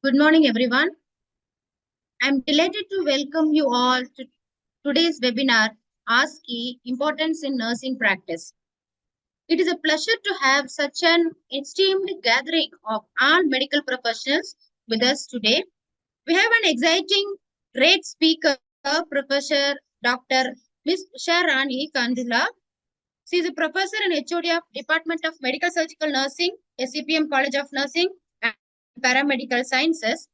Good morning, everyone. I'm delighted to welcome you all to today's webinar, Ask Key Importance in Nursing Practice. It is a pleasure to have such an esteemed gathering of all medical professionals with us today. We have an exciting, great speaker, Professor Dr. Ms. Usha Rani Kandula. She is a professor and HOD of Department of Medical Surgical Nursing, SCPM College of Nursing and Paramedical Sciences,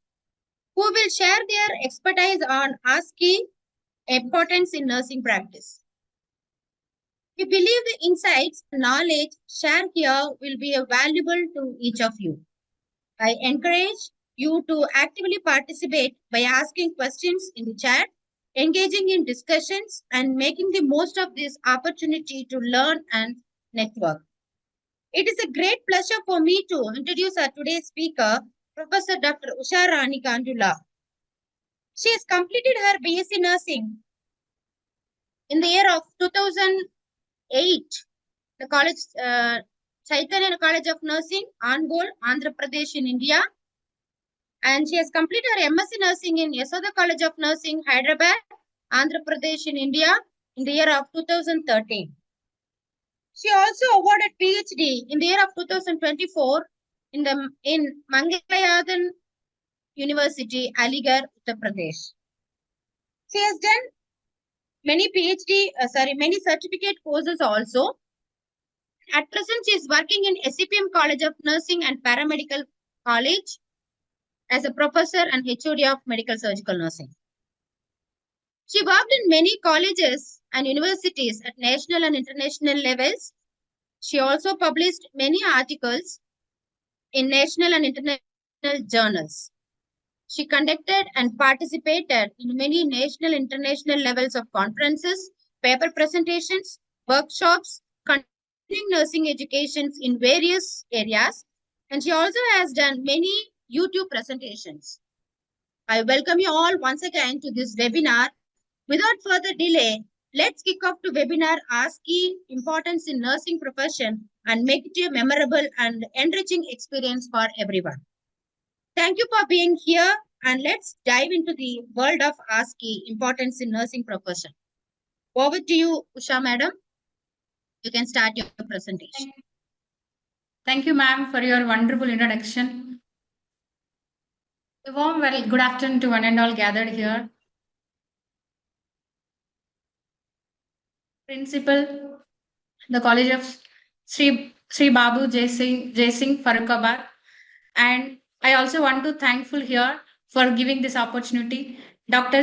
who will share their expertise on ASCII importance in nursing practice. We believe the insights and knowledge shared here will be valuable to each of you. I encourage you to actively participate by asking questions in the chat, engaging in discussions, and making the most of this opportunity to learn and network. It is a great pleasure for me to introduce our today's speaker, Professor Dr. Usha Rani Kandula. She has completed her BSc Nursing in the year of 2008. The college, Chaitanya College of Nursing, Angol, Andhra Pradesh in India. And she has completed her MSc Nursing in Yasoda College of Nursing, Hyderabad, Andhra Pradesh in India in the year of 2013. She also awarded PhD in the year of 2024 in Mangalayadhan University, Aligarh, Uttar Pradesh. She has done many certificate courses also. At present, she is working in SCPM College of Nursing and Paramedical College as a professor and HOD of Medical Surgical Nursing. She worked in many colleges and universities at national and international levels. She also published many articles in national and international journals. She conducted and participated in many national and international levels of conferences, paper presentations, workshops, continuing nursing educations in various areas, and she also has done many YouTube presentations. I welcome you all once again to this webinar. Without further delay, let's kick off the webinar asking importance in nursing profession and make it a memorable and enriching experience for everyone. Thank you for being here, and let's dive into the world of ASCII, importance in nursing profession. Over to you, Usha madam. You can start your presentation. Thank you, ma'am, for your wonderful introduction. A warm good afternoon to one and all gathered here. Principal, the College of Sri Babu Jai Singh Farukabad. And I also want to thankful here for giving this opportunity, Dr.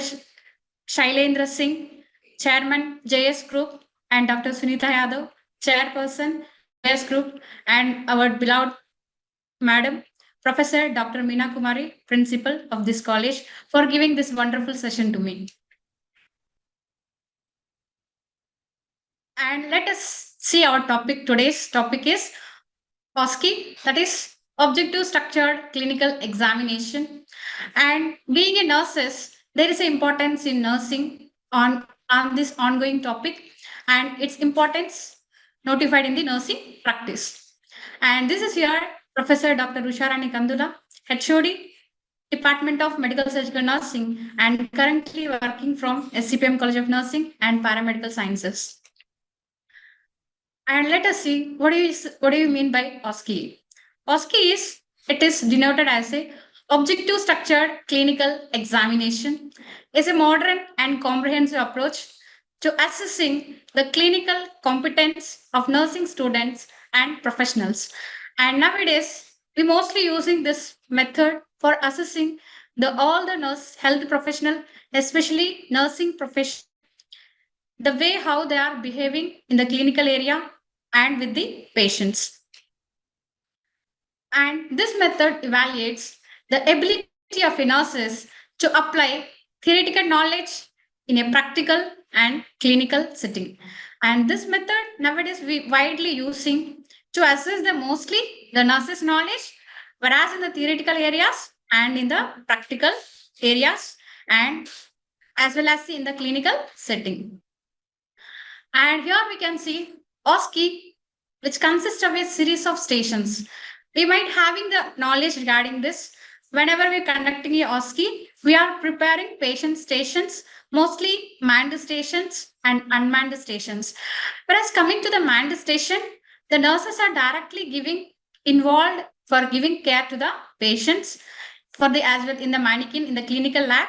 Shailendra Singh, Chairman JS Group, and Dr. Sunita Yadav, Chairperson JS Group, and our beloved Madam Professor Dr. Meena Kumari, Principal of this college, for giving this wonderful session to me. And let us see our topic. Today's topic is OSCE, that is Objective Structured Clinical Examination. And being a nurses, there is an importance in nursing on this ongoing topic and its importance notified in the nursing practice. And this is here Professor Dr. Usha Rani Kandula, HOD, Department of Medical Surgical Nursing, and currently working from SCPM College of Nursing and Paramedical Sciences. And let us see what do you mean by OSCE? OSCE is denoted as a objective structured clinical examination. Is a modern and comprehensive approach to assessing the clinical competence of nursing students and professionals. And nowadays, we mostly using this method for assessing all the nurse health professional, especially nursing profession, the way how they are behaving in the clinical area and with the patients. And this method evaluates the ability of nurses to apply theoretical knowledge in a practical and clinical setting. And this method nowadays we widely using to assess mostly the nurses' knowledge, whereas in the theoretical areas and in the practical areas and as well as in the clinical setting. And here we can see OSCE, which consists of a series of stations. We might having the knowledge regarding this, Whenever we're conducting a OSCE, we are preparing patient stations, mostly manned stations and unmanned stations. Whereas coming to the manned station, the nurses are directly giving involved for giving care to the patients for the as well in the mannequin in the clinical lab.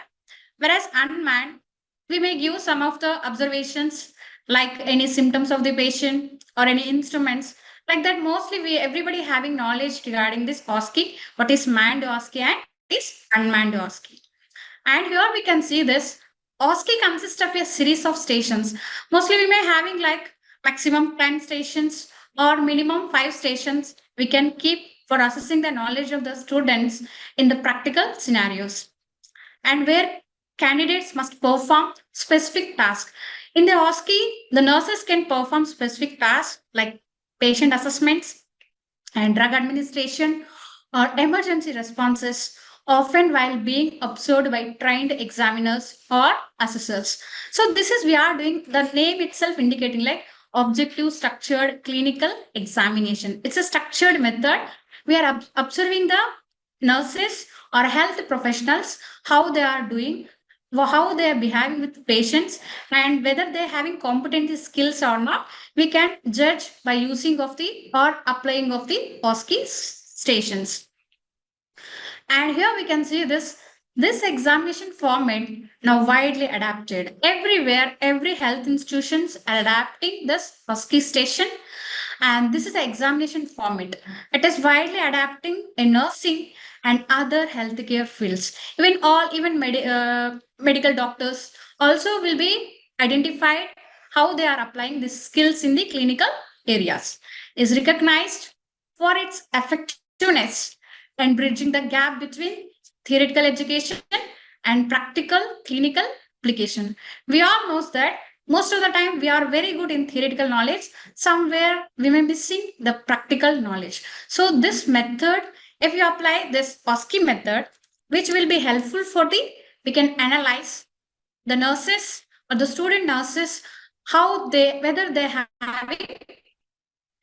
Whereas unmanned, we may give some of the observations like any symptoms of the patient or any instruments like that. Mostly we everybody having knowledge regarding this OSCE, what is manned OSCE and what is unmanned OSCE. And here we can see this OSCE consists of a series of stations. Mostly we may having like maximum 10 stations or minimum 5 stations we can keep for assessing the knowledge of the students in the practical scenarios, and where candidates must perform specific tasks. In the OSCE, the nurses can perform specific tasks like patient assessments and drug administration or emergency responses, often while being observed by trained examiners or assessors. So this is we are doing the name itself indicating like objective structured clinical examination. It's a structured method. We are observing the nurses or health professionals how they are doing, how they are behaving with patients, and whether they are having competent skills or not. We can judge by using of the or applying of the OSCE stations. And here we can see this examination format now widely adapted everywhere. Every health institutions are adapting this OSCE station, and this is the examination format. It is widely adapting in nursing and other healthcare fields. Even medical doctors also will be identified how they are applying these skills in the clinical areas. Is recognized for its effectiveness and bridging the gap between theoretical education and practical clinical application. We all know that most of the time we are very good in theoretical knowledge, somewhere we may missing the practical knowledge. So this method, if you apply this OSCE method, which will be helpful for the, we can analyze the nurses or the student nurses, how they, whether they have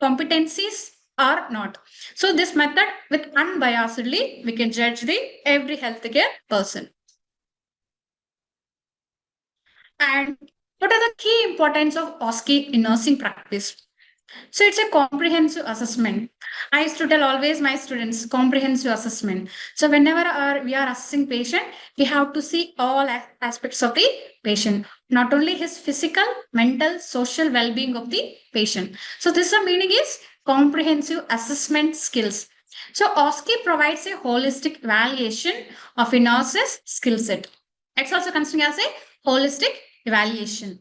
competencies or not. So this method with unbiasedly we can judge the every healthcare person. And what are the key importance of OSCE in nursing practice? So it's a comprehensive assessment. I used to tell always my students comprehensive assessment. So whenever we are assessing patient, we have to see all aspects of the patient, not only his physical, mental, social well-being of the patient. So this meaning is comprehensive assessment skills. So OSCE provides a holistic evaluation of a nurse's skill set. It's also considered as a holistic evaluation.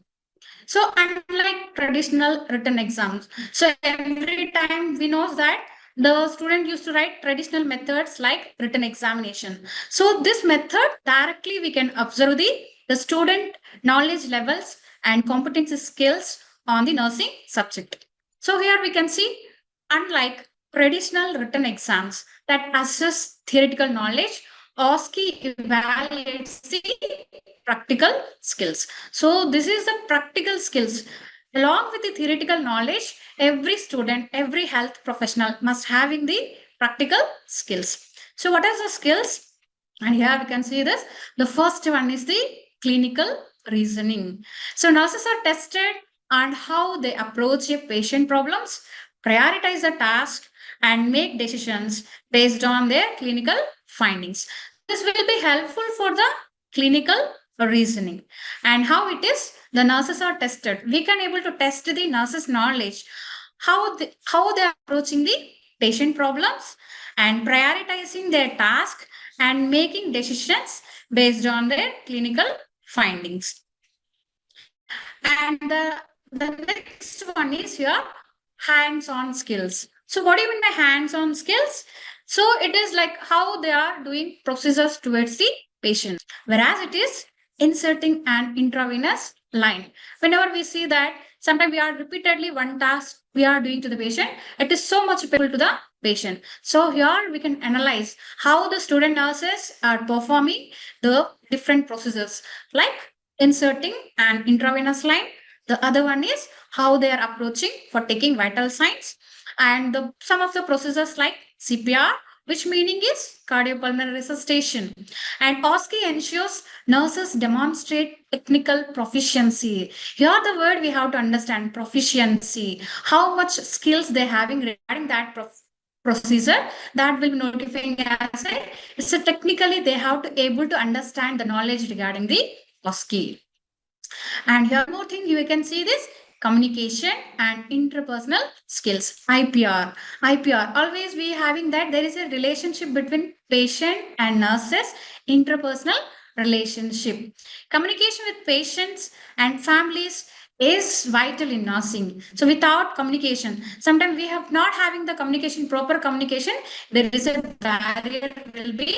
So unlike traditional written exams, so every time we know that the student used to write traditional methods like written examination. So this method directly we can observe the student knowledge levels and competency skills on the nursing subject. So here we can see, unlike traditional written exams that assess theoretical knowledge, OSCE evaluates the practical skills. So this is the practical skills. Along with the theoretical knowledge, every student, every health professional must having the practical skills. So what are the skills? And here we can see this. The first one is the clinical reasoning. So nurses are tested on how they approach a patient problems, prioritize the task, and make decisions based on their clinical findings. This will be helpful for the clinical reasoning. And how it is, the nurses are tested. We can able to test the nurses' knowledge, how they are approaching the patient problems and prioritizing their task and making decisions based on their clinical findings. And the next one is your hands-on skills. So what do you mean by hands-on skills? So it is like how they are doing procedures towards the patient. Whereas it is inserting an intravenous line. Whenever we see that sometimes we are repeatedly one task we are doing to the patient, it is so much painful to the patient. So here we can analyze how the student nurses are performing the different procedures like inserting an intravenous line. The other one is how they are approaching for taking vital signs, and some of the procedures like CPR which meaning is cardiopulmonary resuscitation. And OSCE ensures nurses demonstrate technical proficiency. Here, the word we have to understand proficiency, how much skills they having regarding that procedure that will be notifying as a so technically they have to able to understand the knowledge regarding the OSCE. And here more thing you can see this communication and interpersonal skills IPR always we having that there is a relationship between patient and nurses interpersonal relationship communication with patients and families is vital in nursing so without communication sometimes we have not having the communication proper communication there is a barrier will be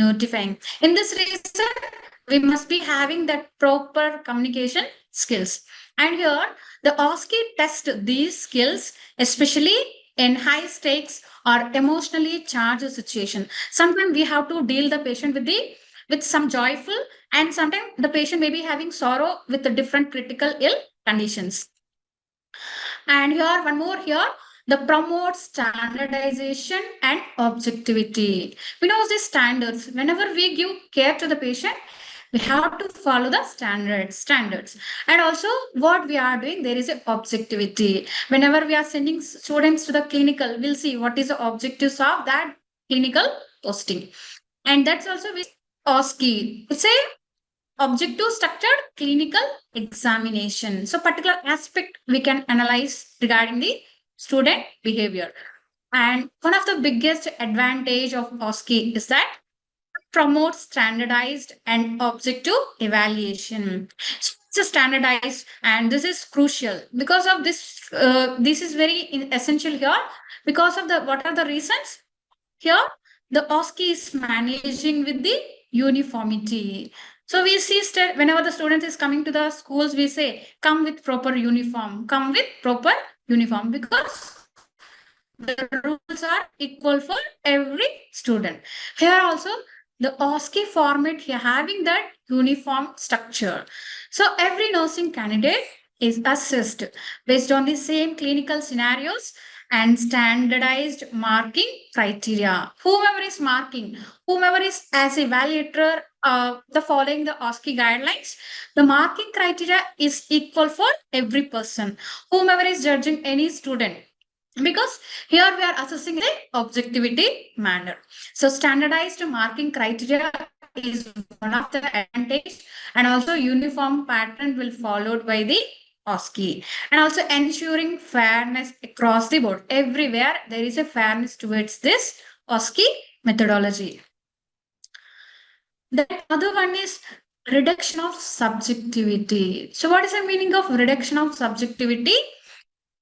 notifying in this reason we must be having that proper communication skills. And here, the OSCE test these skills, especially in high stakes or emotionally charged situation. Sometimes we have to deal the patient with the with some joyful, and sometimes the patient may be having sorrow with the different critical ill conditions. And here, one more here, the promotes standardization and objectivity. We know the standards. Whenever we give care to the patient, we have to follow the standards and also what we are doing there is a objectivity whenever we are sending students to the clinical we'll see what is the objectives of that clinical posting and that's also with OSCE it's a objective structured clinical examination so particular aspect we can analyze regarding the student behavior and one of the biggest advantage of OSCE is that promotes standardized and objective evaluation. So it's a standardized, and this is crucial because of this. This is very essential here because of the what are the reasons here? The OSCE is managing with the uniformity. So we see whenever the student is coming to the schools, we say come with proper uniform, come with proper uniform because the rules are equal for every student. Here also, the OSCE format here having that uniform structure. So every nursing candidate is assessed based on the same clinical scenarios and standardized marking criteria. Whomever is marking, whomever is as evaluator, the following the OSCE guidelines, the marking criteria is equal for every person. Whomever is judging any student because here we are assessing the objectivity manner so standardized marking criteria is one of the advantage and also uniform pattern will followed by the OSCE and also ensuring fairness across the board everywhere there is a fairness towards this OSCE methodology the other one is reduction of subjectivity so what is the meaning of reduction of subjectivity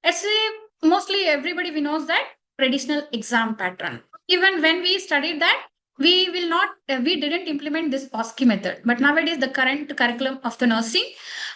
Actually, mostly everybody we knows that traditional exam pattern. Even when we studied that, we will not, we didn't implement this OSCE method. But nowadays, the current curriculum of the nursing,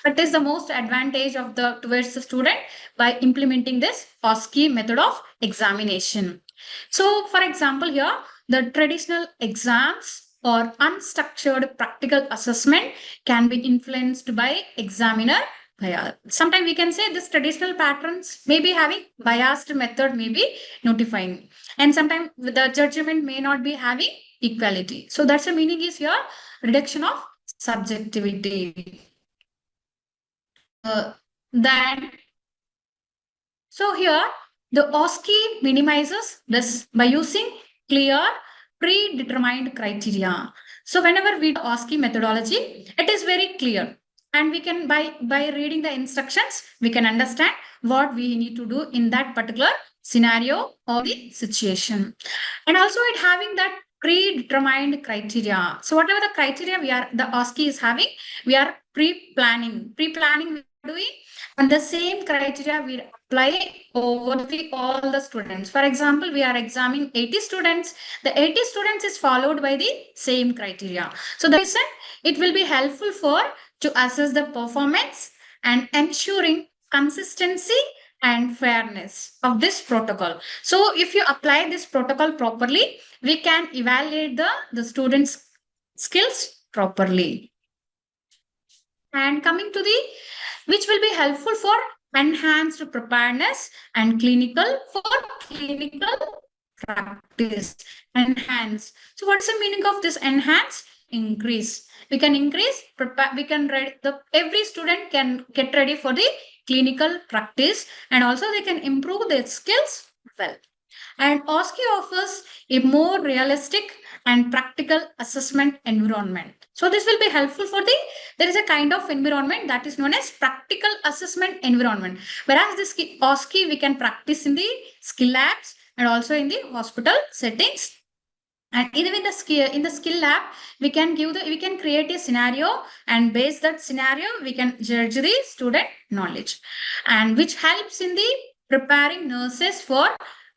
it is the most advantage of the towards the student by implementing this OSCE method of examination. So, for example, here the traditional exams or unstructured practical assessment can be influenced by examiner bias. Sometimes we can say this traditional patterns may be having biased method, may be notifying, and sometimes the judgment may not be having equality. So that's the meaning is here reduction of subjectivity. Then so here the OSCE minimizes this by using clear predetermined criteria. So whenever we do OSCE methodology, it is very clear and we can by reading the instructions we can understand what we need to do in that particular scenario or the situation and also it having that predetermined criteria so whatever the criteria we are the OSCE is having we are pre-planning we are doing and the same criteria we apply over the all the students for example we are examining 80 students the 80 students is followed by the same criteria so the reason it will be helpful for to assess the performance and ensuring consistency and fairness of this protocol. So if you apply this protocol properly, we can evaluate the students' skills properly. And coming to the which will be helpful for enhanced preparedness and clinical practice, enhance. So what's the meaning of this enhance? Increase. We can increase, prepare, we can ready every student can get ready for the clinical practice, and also they can improve their skills well. And OSCE offers a more realistic and practical assessment environment. So this will be helpful for the, there is a kind of environment that is known as practical assessment environment. Whereas this OSCE we can practice in the skill labs and also in the hospital settings. And even in the skill lab, we can create a scenario, and based that scenario we can judge the student knowledge, and which helps in the preparing nurses for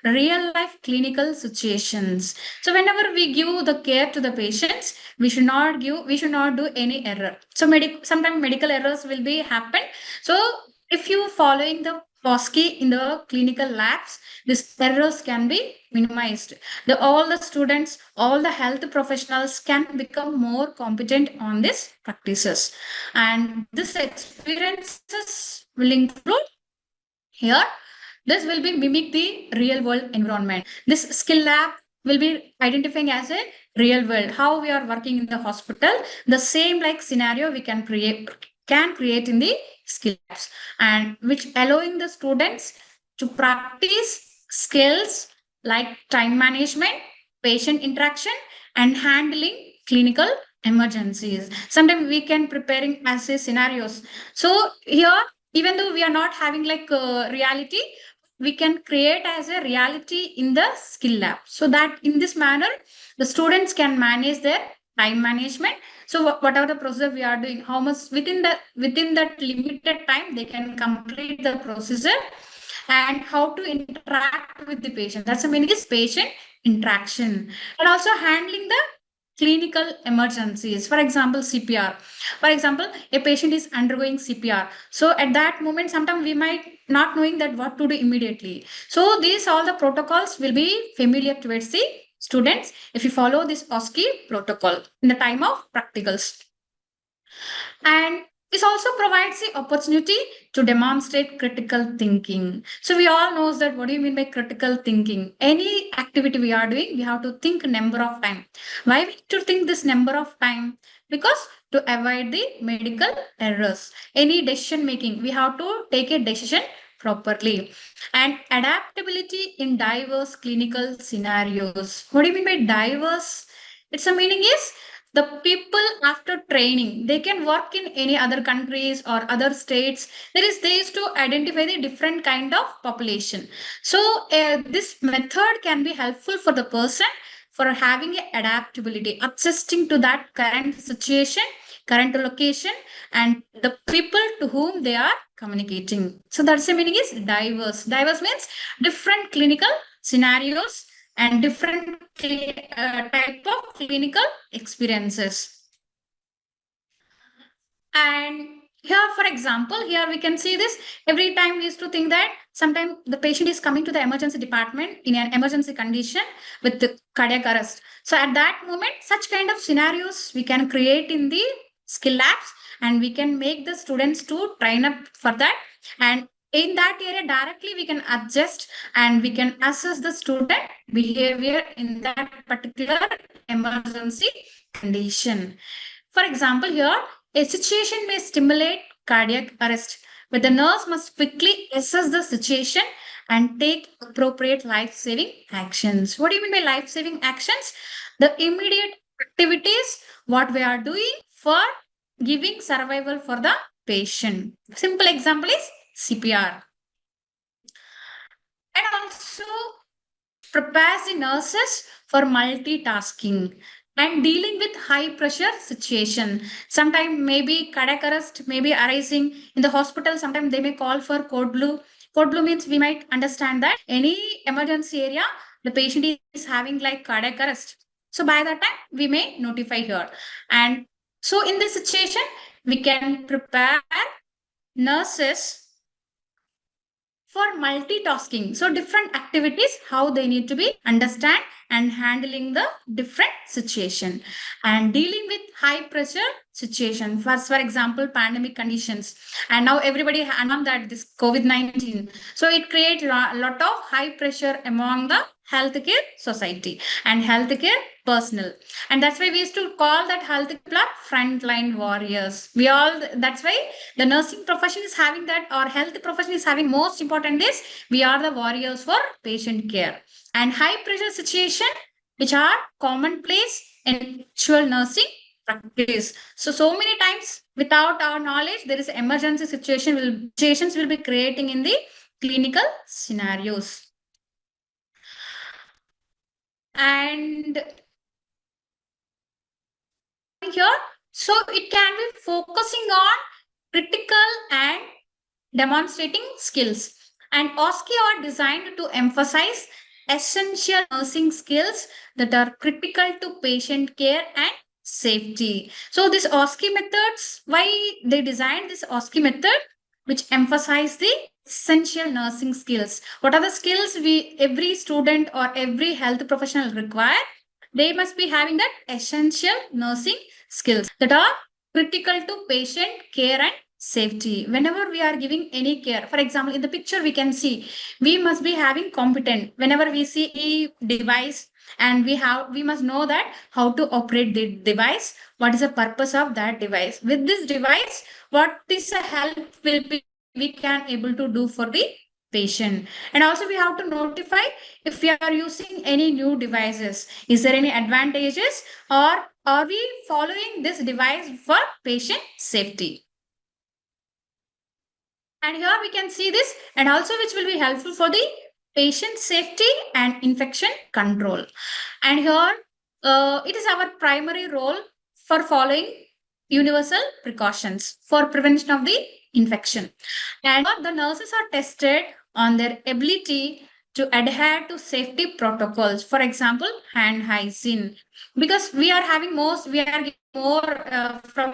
real life clinical situations. So whenever we give the care to the patients, we should not do any error. So sometimes medical errors will be happen. So if you following the POSCI in the clinical labs, these errors can be minimized. All the students, all the health professionals can become more competent on these practices. And this experiences will include here, this will be mimic the real world environment. This skill lab will be identifying as a real world, how we are working in the hospital. The same like scenario we can create in the skill labs, and which allowing the students to practice skills like time management, patient interaction, and handling clinical emergencies. Sometimes we can preparing as a scenarios. So here, even though we are not having like reality, we can create as a reality in the skill lab, so that in this manner the students can manage their time management. So whatever the procedure we are doing, how much within that limited time they can complete the procedure, and how to interact with the patient. That's the meaning is patient interaction, and also handling the clinical emergencies. For example, CPR. For example, a patient is undergoing CPR. So at that moment, sometimes we might not knowing that what to do immediately. So these all the protocols will be familiar towards the students if you follow this OSCE protocol in the time of practicals. And this also provides the opportunity to demonstrate critical thinking. So we all knows that what do you mean by critical thinking? Any activity we are doing, we have to think number of time. Why we need to think this number of time? Because to avoid the medical errors. Any decision making, we have to take a decision properly. And adaptability in diverse clinical scenarios. What do you mean by diverse? It's a meaning is the people after training, they can work in any other countries or other states. They used to identify the different kind of population. So this method can be helpful for the person for having a adaptability, adjusting to that current situation, current location, and the people to whom they are communicating. So that's the meaning is diverse. Diverse means different clinical scenarios and different type of clinical experiences. And here, for example, here we can see this. Every time we used to think that sometimes the patient is coming to the emergency department in an emergency condition with the cardiac arrest. So at that moment, such kind of scenarios we can create in the skill labs, and we can make the students to train up for that. And in that area directly we can adjust, and we can assess the student behavior in that particular emergency condition. For example, here a situation may stimulate cardiac arrest, but the nurse must quickly assess the situation and take appropriate life saving actions. What do you mean by life saving actions? The immediate activities what we are doing for giving survival for the patient. Simple example is CPR. And also prepares the nurses for multitasking and dealing with high pressure situation. Sometimes maybe cardiac arrest may be arising in the hospital. Sometimes they may call for code blue. Code blue means we might understand that any emergency area, the patient is having like cardiac arrest. So by that time, we may notify here. And so in this situation, we can prepare nurses for multitasking. So different activities, how they need to be understand and handling the different situation, and dealing with high pressure situation. For example, pandemic conditions. And now everybody known that this COVID-19. So it creates a lot of high pressure among the healthcare society and healthcare personnel. And that's why we used to call that health people frontline warriors. We all, that's why the nursing profession is having that, or health profession is having most important is we are the warriors for patient care. And high pressure situation, which are commonplace in actual nursing practice. So many times without our knowledge, there is emergency situations will be creating in the clinical scenarios. And here, so it can be focusing on critical and demonstrating skills. And OSCE are designed to emphasize essential nursing skills that are critical to patient care and safety. So this OSCE methods, why they designed this OSCE method, which emphasize the essential nursing skills. What are the skills we every student or every health professional require? They must be having that essential nursing skills that are critical to patient care and safety. Whenever we are giving any care, for example, in the picture we can see we must be having competent. Whenever we see a device, and we must know that how to operate the device, what is the purpose of that device. With this device, what is the help will be we can able to do for the patient. And also we have to notify if we are using any new devices, is there any advantages, or are we following this device for patient safety. And here we can see this, and also which will be helpful for the patient safety and infection control. And here it is our primary role for following universal precautions for prevention of the infection. And the nurses are tested on their ability to adhere to safety protocols. For example, hand hygiene. Because we are getting more from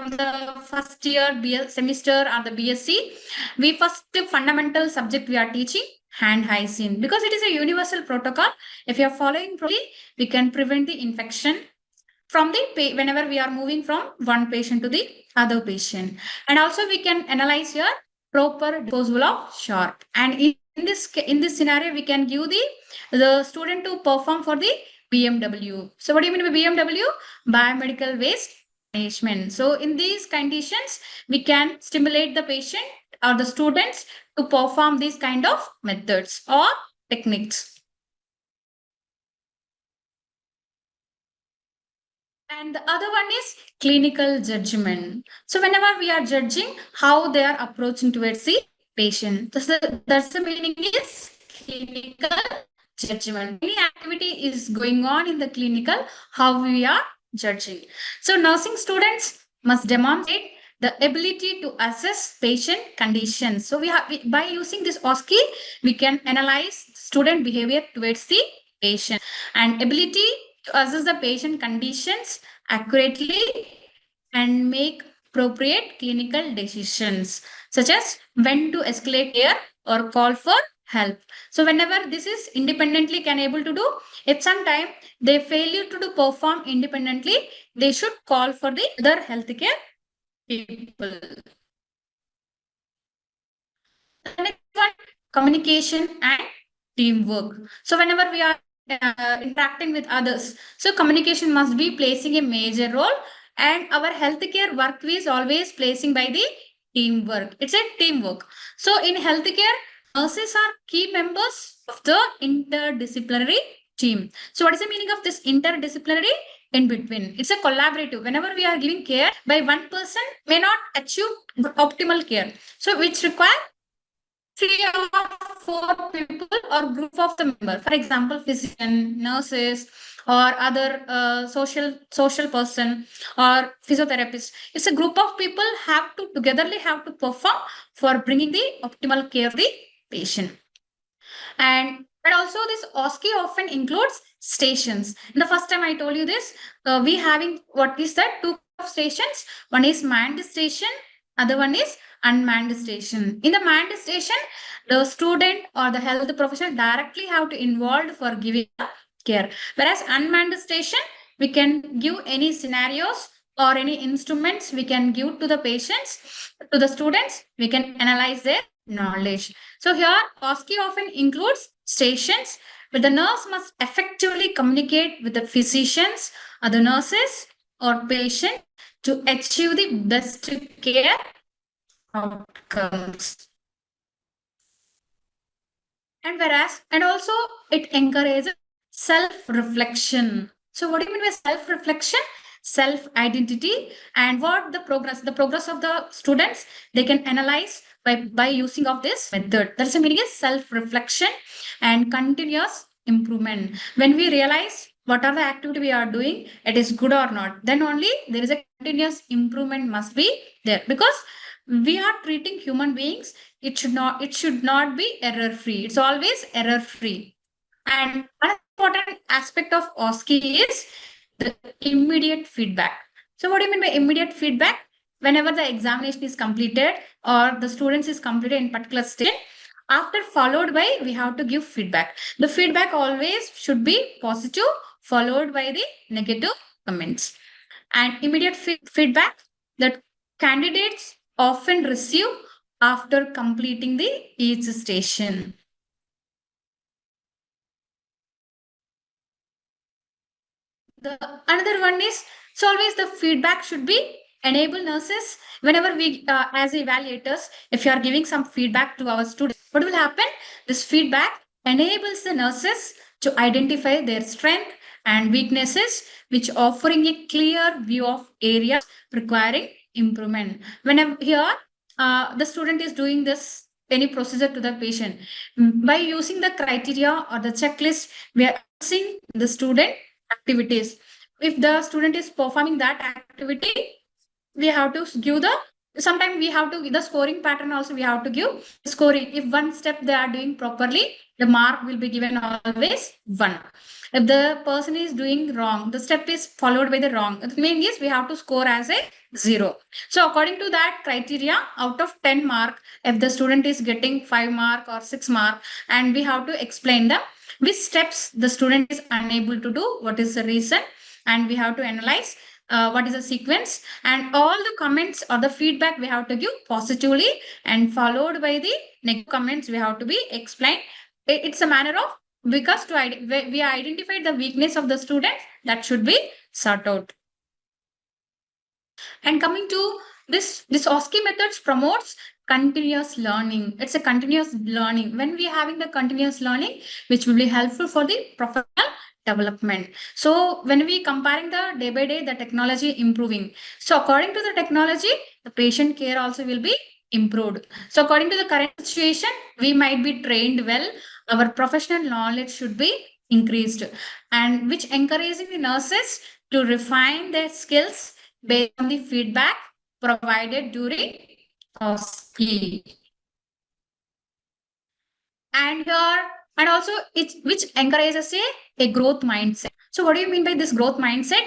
the first year semester or the BSc. We first fundamental subject we are teaching hand hygiene because it is a universal protocol. If you are following properly, we can prevent the infection from the whenever we are moving from one patient to the other patient. And also we can analyze your proper disposal of sharp. And in this scenario, we can give the student to perform for the BMW. So what do you mean by BMW? Biomedical waste management. So in these conditions, we can stimulate the patient or the students to perform these kind of methods or techniques. And the other one is clinical judgment. So whenever we are judging how they are approaching towards the patient, that's the meaning is clinical judgment. Any activity is going on in the clinical, how we are judging. So nursing students must demonstrate the ability to assess patient conditions. So by using this OSCE, we can analyze student behavior towards the patient and ability to assess the patient conditions accurately and make appropriate clinical decisions, such as when to escalate care or call for help. So whenever this is independently can able to do, if sometime they failure to do perform independently, they should call for the other healthcare people. The next one, communication and teamwork. So whenever we are interacting with others, so communication must be placing a major role, and our healthcare work is always placing by the teamwork. It's a teamwork. So in healthcare, nurses are key members of the interdisciplinary team. So what is the meaning of this interdisciplinary? In between, it's a collaborative. Whenever we are giving care by one person may not achieve optimal care, so which require three or four people or group of the member. For example, physician, nurses, or other social person or physiotherapist. It's a group of people have to togetherly have to perform for bringing the optimal care of the patient. And also this OSCE often includes stations. In the first time I told you this, we having what is that two stations. One is manned station, other one is unmanned station. In the manned station, the student or the health professional directly have to involved for giving care. Whereas unmanned station, we can give any scenarios or any instruments we can give to the patients, to the students, we can analyze their knowledge. So here, OSCE often includes stations but the nurse must effectively communicate with the physicians, other nurses, or patient to achieve the best care outcomes. And also it encourages self-reflection. So what do you mean by self-reflection? Self-identity, and what the progress of the students, they can analyze by using of this method. That's the meaning is self-reflection and continuous improvement. When we realize what are the activity we are doing, it is good or not, then only there is a continuous improvement must be there, because we are treating human beings. It should not be error free. It's always error free. And another important aspect of OSCE is the immediate feedback. So what do you mean by immediate feedback? Whenever the examination is completed or the students is completed in particular stage, after followed by we have to give feedback. The feedback always should be positive, followed by the negative comments. And immediate feedback that candidates often receive after completing the each station. The another one is, so always the feedback should be enable nurses. Whenever we as evaluators, if you are giving some feedback to our students, what will happen? This feedback enables the nurses to identify their strength and weaknesses, which offering a clear view of areas requiring improvement. Whenever here the student is doing this any procedure to the patient, by using the criteria or the checklist, we are assessing the student activities. If the student is performing that activity, we have to give the, sometimes we have to give the scoring pattern also, we have to give scoring. If one step they are doing properly, the mark will be given always 1. If the person is doing wrong, the step is followed by the wrong, the mean is we have to score as a 0. So according to that criteria, out of 10 mark, if the student is getting 5 mark or 6 mark, and we have to explain them which steps the student is unable to do, what is the reason, and we have to analyze what is the sequence, and all the comments or the feedback we have to give positively, and followed by the negative comments we have to be explained. It's a manner of, because we identified the weakness of the student, that should be sought out. And coming to this OSCE methods promotes continuous learning. It's a continuous learning. When we are having the continuous learning, which will be helpful for the professional development. So when we comparing the day by day, the technology improving. So according to the technology, the patient care also will be improved. So according to the current situation, we might be trained well. Our professional knowledge should be increased, and which encouraging the nurses to refine their skills based on the feedback provided during OSCE. And here, and also it which encourages a growth mindset. So what do you mean by this growth mindset?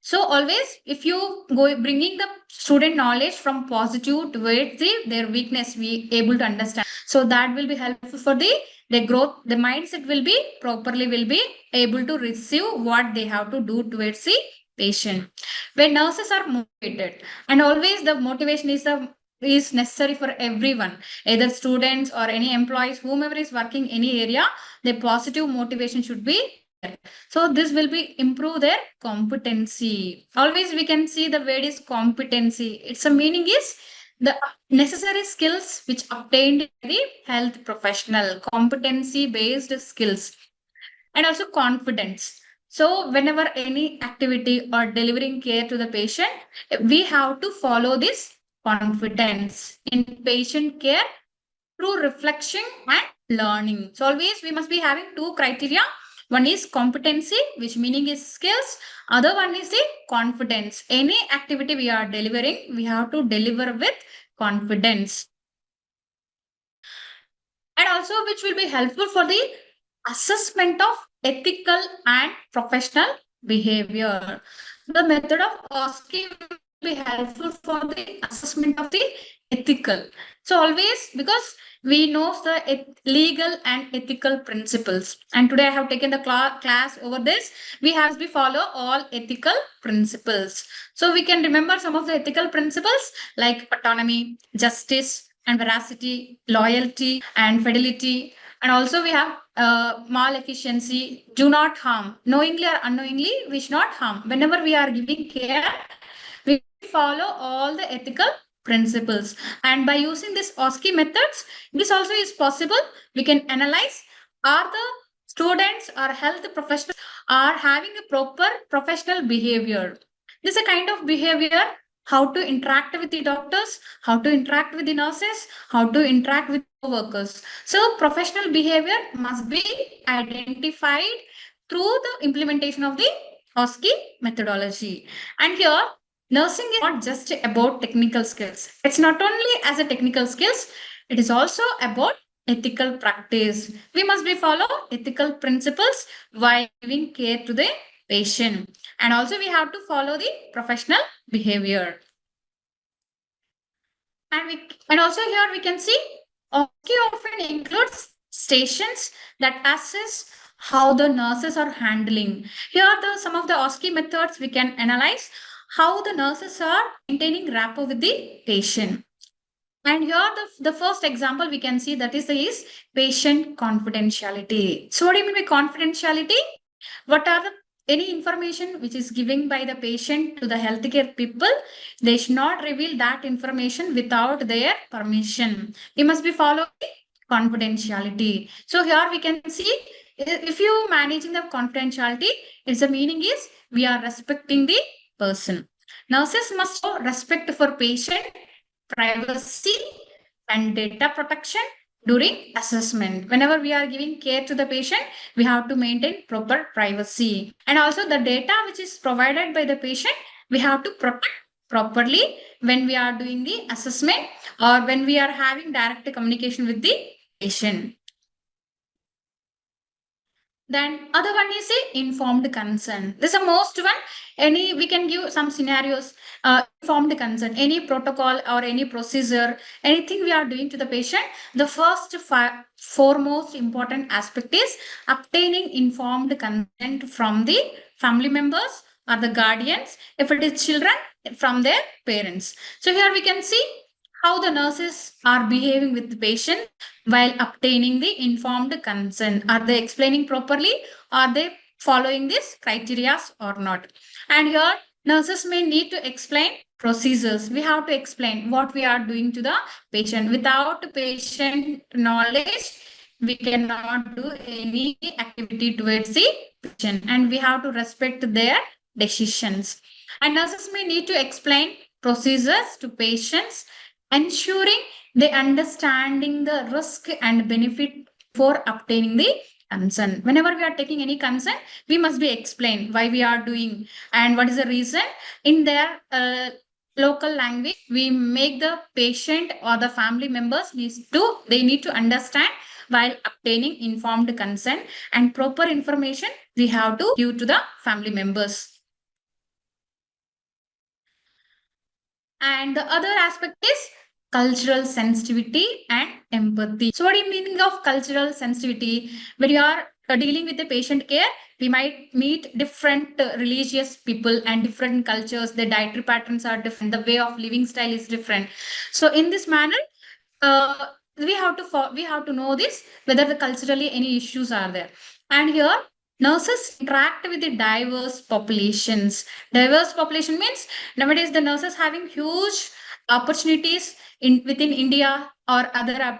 So always, if you go bringing the student knowledge from positive towards their weakness, we able to understand. So that will be helpful for the growth. The mindset will be properly will be able to receive what they have to do towards the patient. When nurses are motivated, and always the motivation is necessary for everyone, either students or any employees, whomever is working any area, the positive motivation should be there. So this will be improve their competency. Always we can see the word is competency. It's a meaning is the necessary skills which obtained by the health professional, competency based skills, and also confidence. So whenever any activity or delivering care to the patient, we have to follow this confidence in patient care through reflection and learning. So always we must be having two criteria. One is competency, which meaning is skills. Other one is the confidence. Any activity we are delivering, we have to deliver with confidence. And also which will be helpful for the assessment of ethical and professional behavior. The method of OSCE will be helpful for the assessment of the ethical. So always, because we know the legal and ethical principles, and today I have taken the class over this, we have to follow all ethical principles. So we can remember some of the ethical principles like autonomy, justice and veracity, loyalty and fidelity. And also we have malefficiency, do not harm. Knowingly or unknowingly, we should not harm. Whenever we are giving care, we follow all the ethical principles. And by using this OSCE methods, this also is possible. We can analyze, are the students or health professionals are having a proper professional behavior. This is a kind of behavior, how to interact with the doctors, how to interact with the nurses, how to interact with workers. So professional behavior must be identified through the implementation of the OSCE methodology. And here, nursing is not just about technical skills. It's not only as a technical skills, it is also about ethical practice. We must be follow ethical principles while giving care to the patient. And also we have to follow the professional behavior. And also here we can see OSCE often includes stations that assess how the nurses are handling. Here are the some of the OSCE methods we can analyze how the nurses are maintaining rapport with the patient. And here the first example we can see that is patient confidentiality. So what do you mean by confidentiality? What are the any information which is given by the patient to the healthcare people, they should not reveal that information without their permission. We must be following confidentiality. So here we can see if you managing the confidentiality, its the meaning is we are respecting the person. Nurses must show respect for patient privacy and data protection during assessment. Whenever we are giving care to the patient, we have to maintain proper privacy. And also the data which is provided by the patient, we have to protect properly when we are doing the assessment or when we are having direct communication with the patient. Then other one is a informed consent. This is the most one. Any we can give some scenarios. Informed consent. Any protocol or any procedure, anything we are doing to the patient. The first foremost important aspect is obtaining informed consent from the family members or the guardians. If it is children, from their parents. So here we can see how the nurses are behaving with the patient while obtaining the informed consent. Are they explaining properly? Are they following these criteria or not? And here, nurses may need to explain procedures. We have to explain what we are doing to the patient. Without patient knowledge, we cannot do any activity towards the patient, and we have to respect their decisions. And nurses may need to explain procedures to patients, ensuring they understanding the risk and benefit for obtaining the consent. Whenever we are taking any consent, we must be explained why we are doing and what is the reason in their local language. We make the patient or the family members needs to they need to understand while obtaining informed consent, and proper information we have to give to the family members. And the other aspect is cultural sensitivity and empathy. So, what do you mean of cultural sensitivity? When you are dealing with the patient care, we might meet different religious people and different cultures. Their dietary patterns are different. The way of living style is different. So, in this manner, we have to know this whether the culturally any issues are there. And here nurses interact with the diverse populations. Diverse population means nowadays the nurses having huge opportunities in within India or other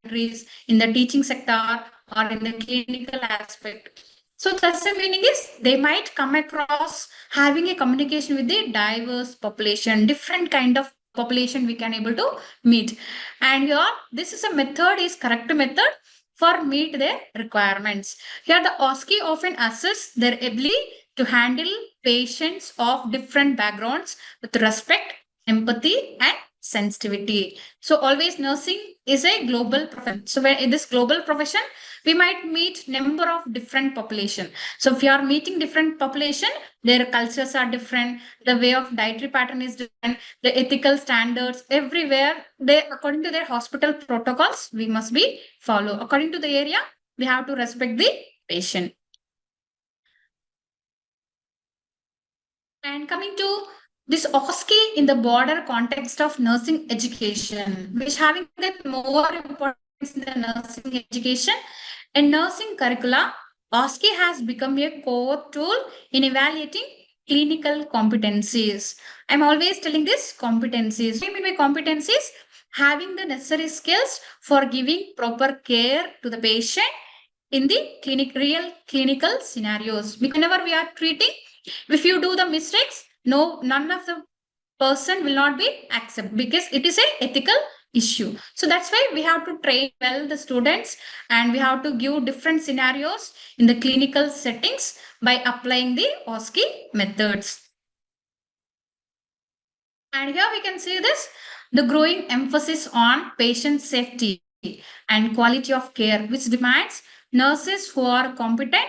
countries in the teaching sector or in the clinical aspect. So that's the meaning is they might come across having a communication with the diverse population, different kind of population we can able to meet. And here this is a method is correct method for meet their requirements. Here the OSCE often assess their ability to handle patients of different backgrounds with respect, empathy, and sensitivity. So always nursing is a global profession. So when in this global profession, we might meet number of different population. So if you are meeting different population, their cultures are different, the way of dietary pattern is different, the ethical standards everywhere, they according to their hospital protocols, we must be follow. According to the area, we have to respect the patient. And coming to this OSCE in the broader context of nursing education, which having the more importance in the nursing education, In nursing curricula, OSCE has become a core tool in evaluating clinical competencies. I'm always telling this competencies. What I mean by competencies? Having the necessary skills for giving proper care to the patient in the real clinical scenarios. Whenever we are treating, if you do the mistakes, no, none of the person will not be accepted because it is a ethical issue. So that's why we have to train well the students, and we have to give different scenarios in the clinical settings by applying the OSCE methods. And here we can see this, the growing emphasis on patient safety and quality of care, which demands nurses who are competent,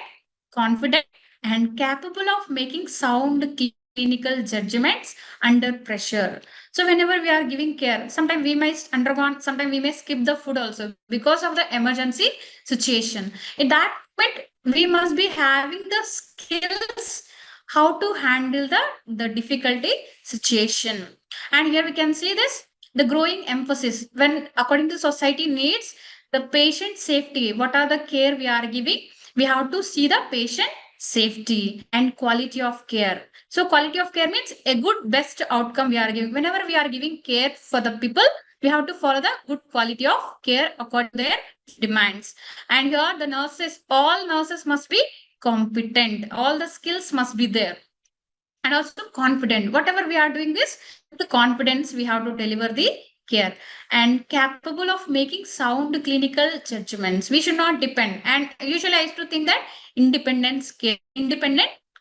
confident, and capable of making sound clinical judgments under pressure. So whenever we are giving care, sometimes we may undergo, sometimes we may skip the food also because of the emergency situation. In that moment, we must be having the skills how to handle the difficulty situation. And here we can see this, the growing emphasis when according to society needs the patient safety. What are the care we are giving? We have to see the patient safety and quality of care. So quality of care means a good best outcome we are giving. Whenever we are giving care for the people, we have to follow the good quality of care according to their demands. And here the nurses, all nurses must be competent, all the skills must be there, and also confident. Whatever we are doing this, the confidence we have to deliver the care, and capable of making sound clinical judgments. We should not depend. And usually I used to think that independent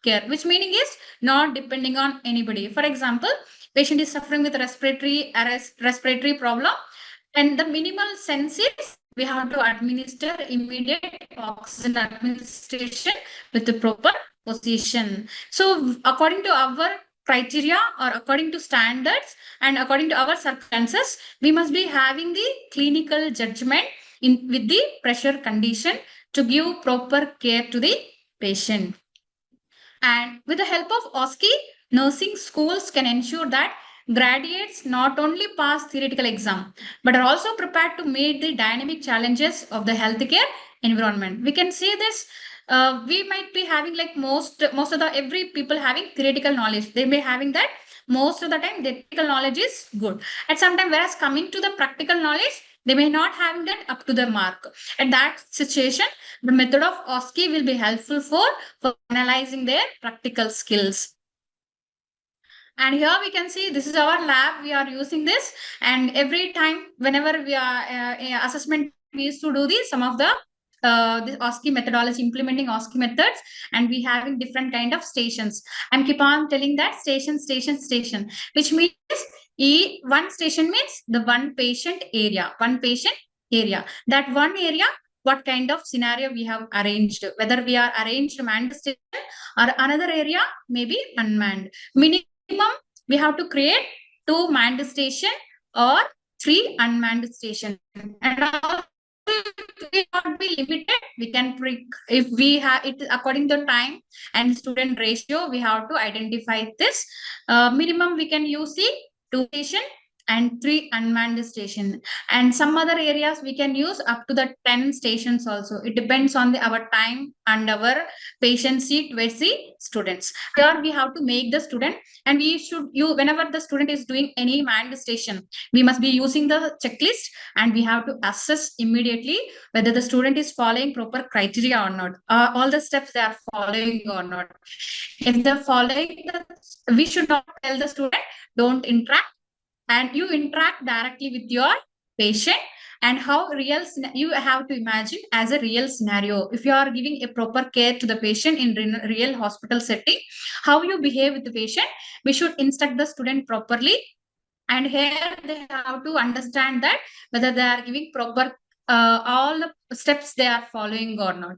care, which meaning is not depending on anybody. For example, patient is suffering with respiratory problem, and the minimal sense is we have to administer immediate oxygen administration with the proper position. So, according to our criteria or according to standards and according to our circumstances, we must be having the clinical judgment in with the pressure condition to give proper care to the patient. And with the help of OSCE, nursing schools can ensure that graduates not only pass theoretical exam but are also prepared to meet the dynamic challenges of the healthcare environment. We can see this. We might be having like most of the every people having theoretical knowledge. They may having that most of the time. The theoretical knowledge is good. At some time, whereas coming to the practical knowledge, they may not having that up to the mark. At that situation, the method of OSCE will be helpful for analyzing their practical skills. And here we can see this is our lab. We are using this, and every time whenever we are assessment, we used to do this some of the OSCE methodology, implementing OSCE methods, and we having different kind of stations. And keep on telling that station, which means one station means the one patient area. That one area, what kind of scenario we have arranged, whether we are arranged manned station or another area maybe unmanned. Minimum we have to create 2 manned station or 3 unmanned station. And also we not be limited. We can if we have it according to time and student ratio, we have to identify this. Minimum we can use the 2 station and 3 unmanned station, and some other areas we can use up to the 10 stations also. It depends on our time and our patiency towards the students. Here we have to make the student, and we should you whenever the student is doing any manned station, we must be using the checklist, and we have to assess immediately whether the student is following proper criteria or not, all the steps they are following or not. If they're following we should not tell the student don't interact, and you interact directly with your patient. And how you have to imagine as a real scenario, if you are giving a proper care to the patient in real hospital setting, how you behave with the patient, we should instruct the student properly. And here they have to understand that whether they are giving proper all the steps they are following or not.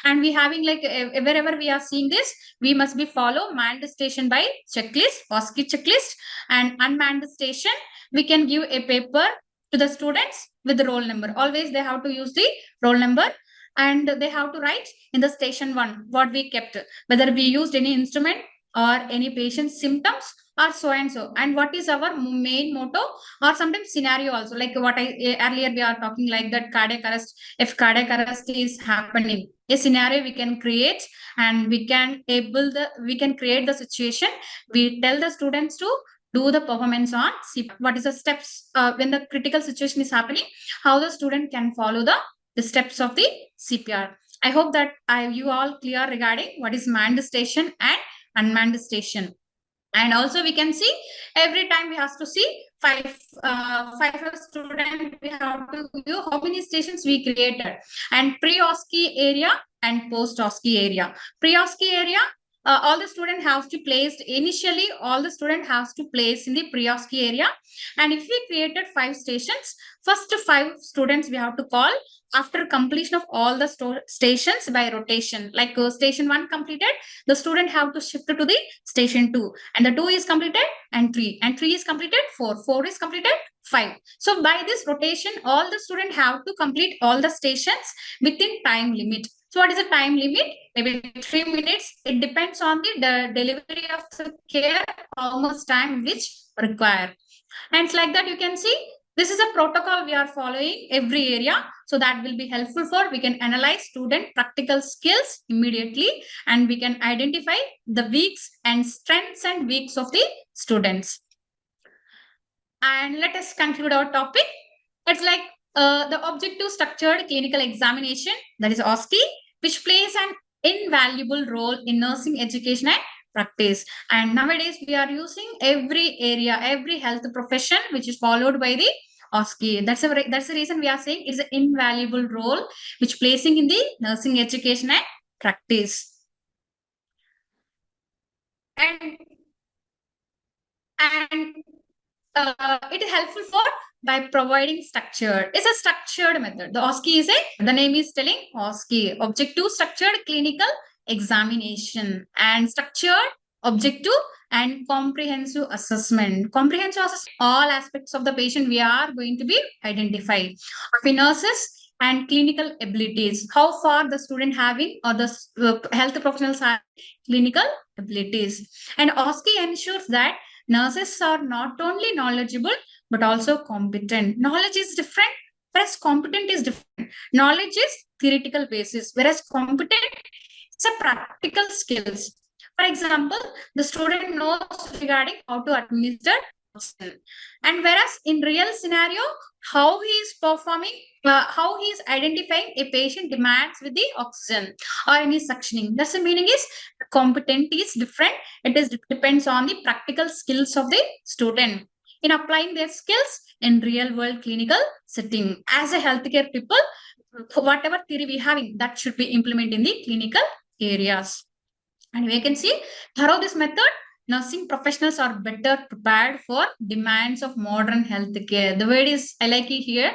And we having like wherever we are seeing this, we must be follow manned station by checklist, OSCE checklist. And unmanned station, we can give a paper to the students with the roll number. Always they have to use the roll number, and they have to write in the station 1 what we kept, whether we used any instrument or any patient's symptoms or so and so, and what is our main motto, or sometimes scenario also, like what I earlier we are talking like that cardiac arrest. If cardiac arrest is happening, a scenario we can create, and we can create the situation. We tell the students to do the performance on CPR. What is the steps when the critical situation is happening, how the student can follow the steps of the CPR. I hope that you all clear regarding what is manned station and unmanned station. And also we can see every time we have to see five student we have to view how many stations we created, and pre-OSCE area and post-OSCE area. Pre-OSCE area, all the student has to place initially, all the student has to place in the pre-OSCE area. And if we created 5 stations, first 5 students we have to call after completion of all the stations by rotation. Like station 1 completed, the student have to shift to the station 2, and the 2 is completed, and 3, and 3 is completed, 4 is completed, 5. So by this rotation, all the students have to complete all the stations within time limit. So what is the time limit? Maybe 3 minutes. It depends on the delivery of the care, how much time which require. And it's like that you can see this is a protocol we are following every area. So that will be helpful for we can analyze student practical skills immediately, and we can identify the weaks and strengths and weaks of the students. And let us conclude our topic. It's like the objective structured clinical examination, that is OSCE, which plays an invaluable role in nursing education and practice. And nowadays we are using every area, every health profession, which is followed by the OSCE. That's the reason we are saying it's an invaluable role which placing in the nursing education and practice. And and it is helpful for by providing structured. It's a structured method. The OSCE is the name is telling OSCE, objective structured clinical examination, and structured, objective, and comprehensive assessment. Comprehensive assessment, all aspects of the patient we are going to be identified. Nurses and clinical abilities, how far the student having or the health professionals have clinical abilities. And OSCE ensures that nurses are not only knowledgeable but also competent. Knowledge is different, whereas competent is different. Knowledge is theoretical basis, whereas competent is a practical skills. For example, the student knows regarding how to administer oxygen, and whereas in real scenario, how he is performing, how he is identifying a patient demands with the oxygen or any suctioning. That's the meaning is competent is different. It is depends on the practical skills of the student in applying their skills in real world clinical setting. As a healthcare people, whatever theory we having, that should be implemented in the clinical areas. And we can see through this method, nursing professionals are better prepared for demands of modern healthcare. The word is I like it here.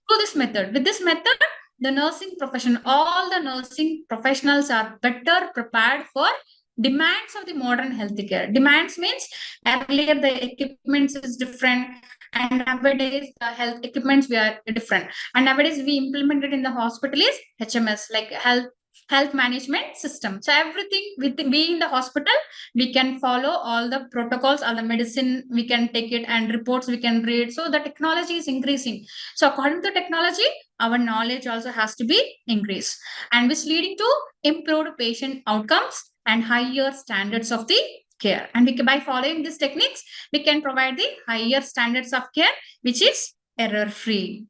Through this method, with this method, the nursing profession, all the nursing professionals are better prepared for demands of the modern healthcare. Demands means earlier the equipments is different, and nowadays the health equipments we are different. And nowadays we implemented in the hospital is HMS, like health management system. So everything with being in the hospital, we can follow all the protocols, all the medicine we can take it, and reports we can read. So the technology is increasing. So according to technology, our knowledge also has to be increased, and which leading to improved patient outcomes and higher standards of the care. And by following these techniques, we can provide the higher standards of care, which is error free.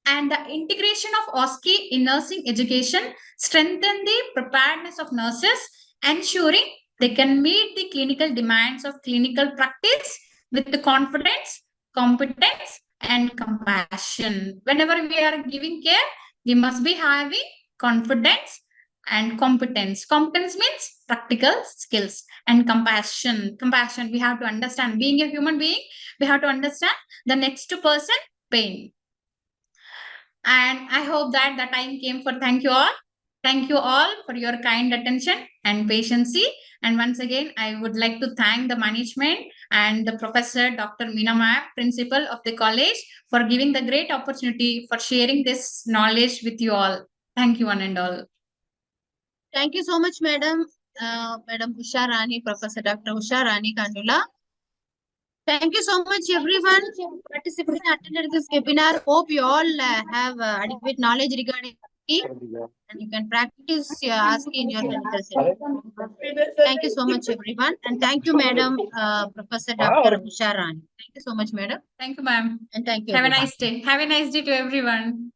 And the integration of OSCE in nursing education strengthen the preparedness of nurses, ensuring they can meet the clinical demands of clinical practice with the confidence, competence, and compassion. Whenever we are giving care, we must be having confidence and competence. Competence means practical skills, and compassion. Compassion, we have to understand. Being a human being, we have to understand the next person pain. And I hope that the time came for thank you all. Thank you all for your kind attention and patience. And once again, I would like to thank the management and the professor, Dr. Meena Ma'am, principal of the college, for giving the great opportunity for sharing this knowledge with you all. Thank you, one and all. Thank you so much, madam. Madam Usha Rani, Professor Dr. Usha Rani Kandula. Thank you so much, everyone, participating attended this webinar. Hope you all have adequate knowledge regarding ASCII and you can practice your ASCII in your clinical setting. Thank you so much, everyone, and thank you, Madam Professor Dr. Usha Rani. Thank you so much, Madam, Thank you, ma'am. and thank you, Have a everyone. nice day. Have a nice day to everyone.